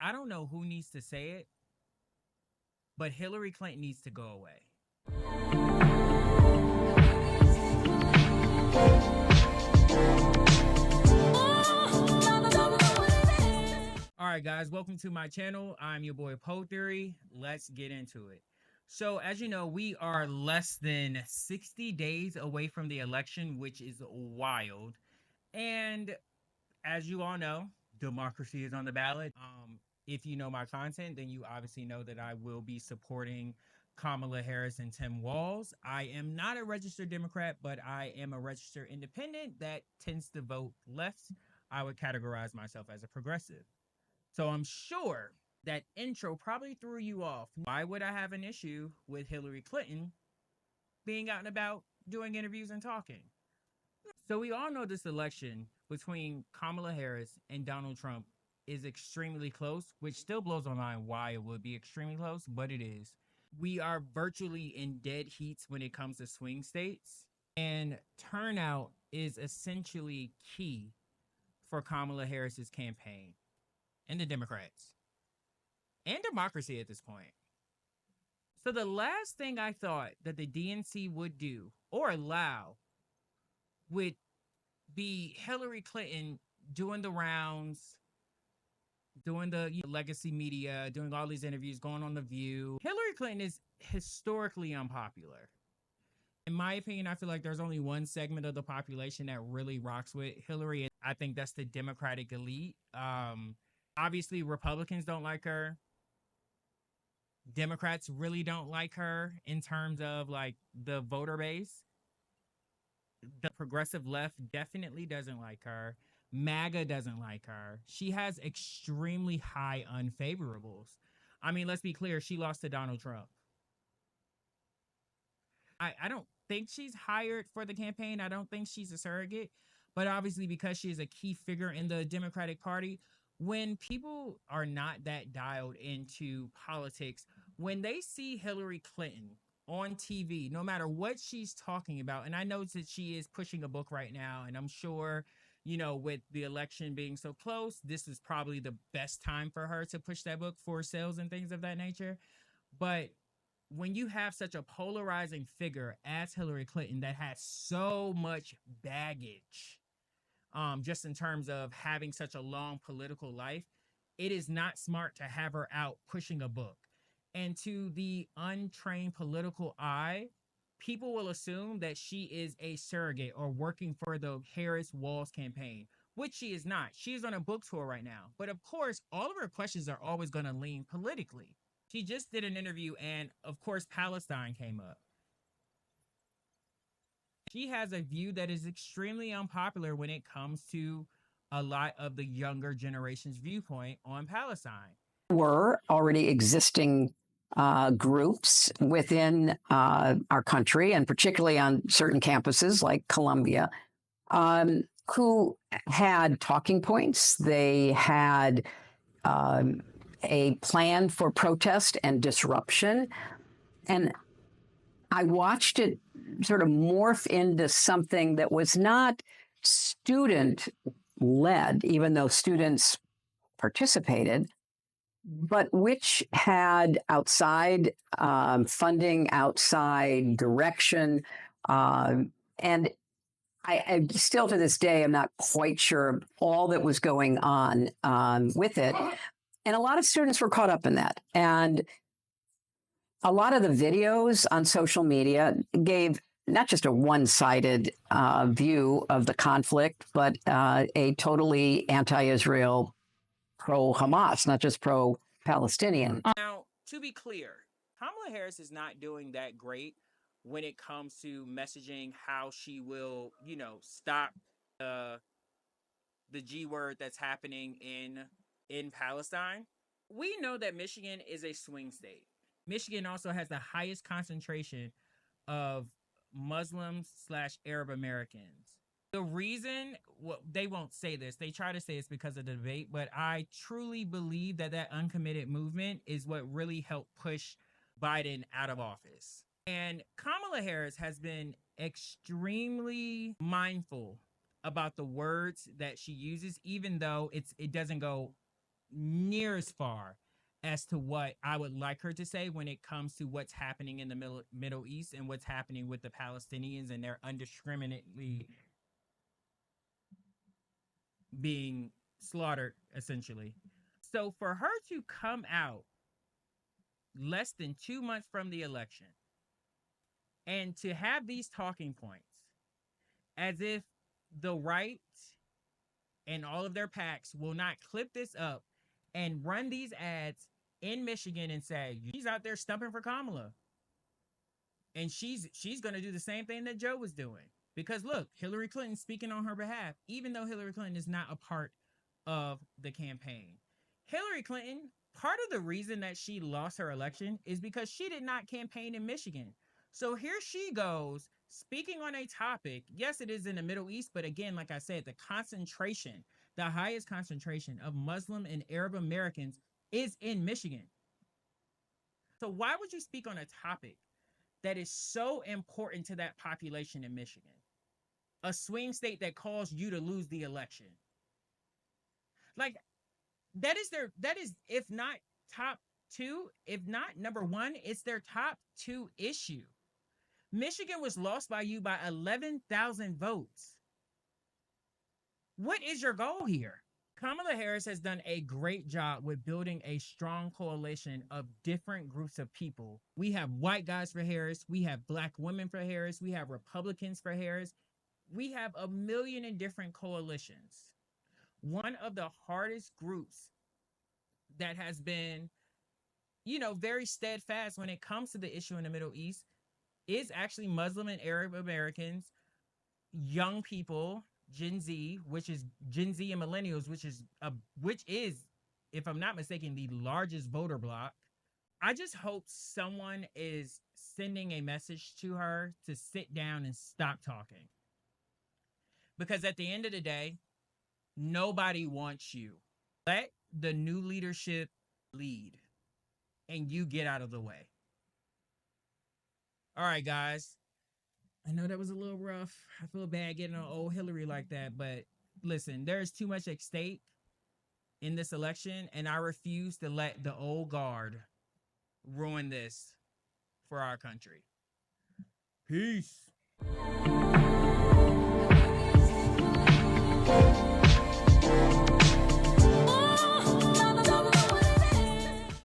I don't know who needs to say it, but Hillary Clinton needs to go away. All right, guys, welcome to my channel. I'm your boy Poe Theory. Let's get into it. So, as you know, we are less than 60 days away from the election, which is wild. And as you all know, democracy is on the ballot. If you know my content, then you obviously know that I will be supporting Kamala Harris and Tim Walz. I am not a registered Democrat, but I am a registered independent that tends to vote left. I would categorize myself as a progressive. So I'm sure that intro probably threw you off. Why would I have an issue with Hillary Clinton being out and about doing interviews and talking? So we all know this election between Kamala Harris and Donald Trump is extremely close, which still blows my mind why it would be extremely close, but it is. We are virtually in dead heats when it comes to swing states, and turnout is essentially key for Kamala Harris's campaign and the Democrats and democracy at this point. So the last thing I thought that the DNC would do or allow would be Hillary Clinton doing the rounds, doing the legacy media, doing all these interviews, going on The View. Hillary Clinton is historically unpopular. In my opinion, I feel like there's only one segment of the population that really rocks with Hillary, and I think that's the Democratic elite. Obviously, Republicans don't like her. Democrats really don't like her in terms of like the voter base. The progressive left definitely doesn't like her. MAGA doesn't like her. She has extremely high unfavorables. I mean, let's be clear, she lost to Donald Trump. I don't think she's hired for the campaign. I don't think she's a surrogate. But obviously, because she is a key figure in the Democratic Party, when people are not that dialed into politics, when they see Hillary Clinton on TV, no matter what she's talking about, and I know that she is pushing a book right now, and I'm sure, with the election being so close, this is probably the best time for her to push that book for sales and things of that nature. But when you have such a polarizing figure as Hillary Clinton that has so much baggage, just in terms of having such a long political life, it is not smart to have her out pushing a book. And to the untrained political eye, people will assume that she is a surrogate or working for the Harris Walz campaign, which she is not. She is on a book tour right now. But of course, all of her questions are always going to lean politically. She just did an interview, and of course, Palestine came up. She has a view that is extremely unpopular when it comes to a lot of the younger generation's viewpoint on Palestine. Were already existing groups within our country, and particularly on certain campuses like Columbia, who had talking points. They had a plan for protest and disruption. And I watched it sort of morph into something that was not student-led, even though students participated, but which had outside funding, outside direction. And I still to this day, I'm not quite sure all that was going on with it. And a lot of students were caught up in that. And a lot of the videos on social media gave not just a one-sided view of the conflict, but a totally anti-Israel, pro-Hamas, not just pro-Palestinian. Now, to be clear, Kamala Harris is not doing that great when it comes to messaging how she will, stop the G word that's happening in Palestine. We know that Michigan is a swing state. Michigan also has the highest concentration of Muslims/Arab Americans. The reason, they won't say this, they try to say it's because of the debate, but I truly believe that uncommitted movement is what really helped push Biden out of office. And Kamala Harris has been extremely mindful about the words that she uses, even though it doesn't go near as far as to what I would like her to say when it comes to what's happening in the Middle East and what's happening with the Palestinians and their undiscriminately being slaughtered, essentially. So for her to come out less than 2 months from the election and to have these talking points as if the right and all of their PACs will not clip this up and run these ads in Michigan and say, she's out there stumping for Kamala. And she's going to do the same thing that Joe was doing. Because look, Hillary Clinton speaking on her behalf, even though Hillary Clinton is not a part of the campaign. Hillary Clinton, part of the reason that she lost her election is because she did not campaign in Michigan. So here she goes speaking on a topic. Yes, it is in the Middle East, but again, like I said, the concentration, the highest concentration of Muslim and Arab Americans is in Michigan. So why would you speak on a topic that is so important to that population in Michigan? A swing state that caused you to lose the election. Like that is if not top two, if not number one, it's their top two issue. Michigan was lost by you by 11,000 votes. What is your goal here? Kamala Harris has done a great job with building a strong coalition of different groups of people. We have white guys for Harris, we have black women for Harris, we have Republicans for Harris. We have a million and different coalitions. One of the hardest groups that has been, very steadfast when it comes to the issue in the Middle East is actually Muslim and Arab Americans, young people, Gen Z, which is Gen Z and millennials, which is, if I'm not mistaken, the largest voter bloc. I just hope someone is sending a message to her to sit down and stop talking. Because at the end of the day, nobody wants you. Let the new leadership lead and you get out of the way. All right, guys. I know that was a little rough. I feel bad getting on old Hillary like that, but listen, there's too much at stake in this election, and I refuse to let the old guard ruin this for our country. Peace.